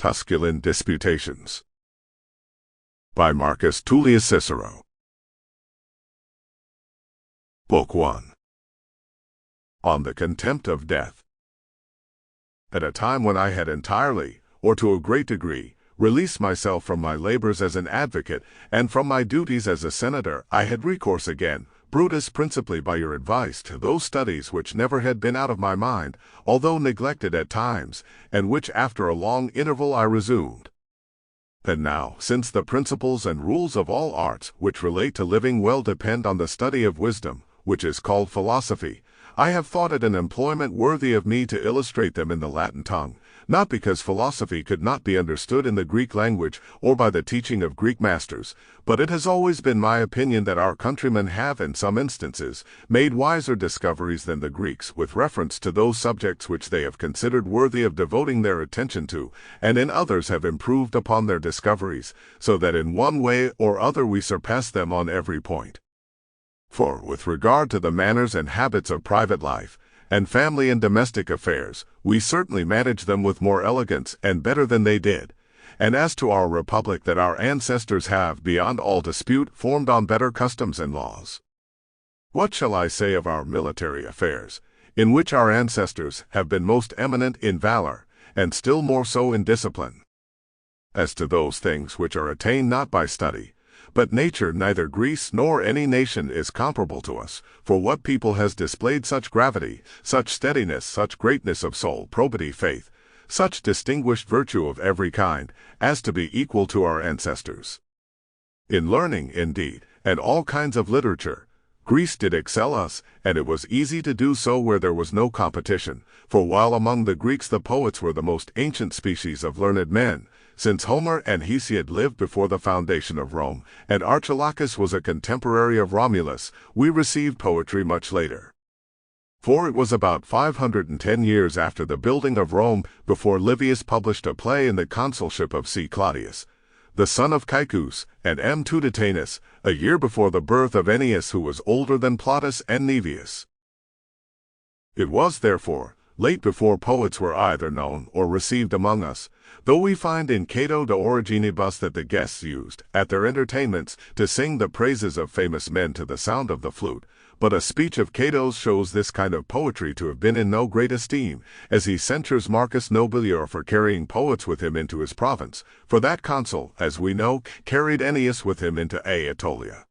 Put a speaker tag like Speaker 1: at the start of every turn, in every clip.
Speaker 1: Tusculan Disputations by Marcus Tullius Cicero. Book 1. On the Contempt of Death. At a time when I had entirely, or to a great degree, released myself from my labors as an advocate and from my duties as a senator, I had recourse again, Brutus, principally by your advice, to those studies which never had been out of my mind, although neglected at times, and which after a long interval I resumed. And now, since the principles and rules of all arts which relate to living well depend on the study of wisdom, which is called philosophy, I have thought it an employment worthy of me to illustrate them in the Latin tongue, not because philosophy could not be understood in the Greek language or by the teaching of Greek masters, but it has always been my opinion that our countrymen have, in some instances, made wiser discoveries than the Greeks with reference to those subjects which they have considered worthy of devoting their attention to, and in others have improved upon their discoveries, so that in one way or other we surpass them on every point. For, with regard to the manners and habits of private life, and family and domestic affairs, we certainly manage them with more elegance and better than they did. And as to our republic, that our ancestors have, beyond all dispute, formed on better customs and laws. What shall I say of our military affairs, in which our ancestors have been most eminent in valor, and still more so in discipline? As to those things which are attained not by study, but nature, neither Greece nor any nation is comparable to us, for what people has displayed such gravity, such steadiness, such greatness of soul, probity, faith, such distinguished virtue of every kind, as to be equal to our ancestors? In learning, indeed, and all kinds of literature, Greece did excel us, and it was easy to do so where there was no competition, for while among the Greeks the poets were the most ancient species of learned men, since Homer and Hesiod lived before the foundation of Rome, and Archilochus was a contemporary of Romulus, we received poetry much later. For it was about 510 years after the building of Rome before Livius published a play in the consulship of C. Claudius, the son of Caecus, and M. Tuditanus, a year before the birth of Ennius, who was older than Plautus and Naevius. It was, therefore, late before poets were either known or received among us, though we find in Cato de Originibus that the guests used, at their entertainments, to sing the praises of famous men to the sound of the flute. But a speech of Cato's shows this kind of poetry to have been in no great esteem, as he censures Marcus Nobilior for carrying poets with him into his province, for that consul, as we know, carried Ennius with him into Aetolia.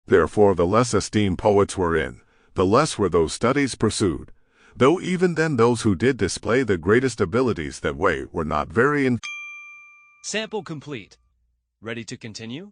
Speaker 1: Therefore the less esteemed poets were in, the less were those studies pursued, though even then those who did display the greatest abilities that way were not very
Speaker 2: Sample complete. Ready to continue?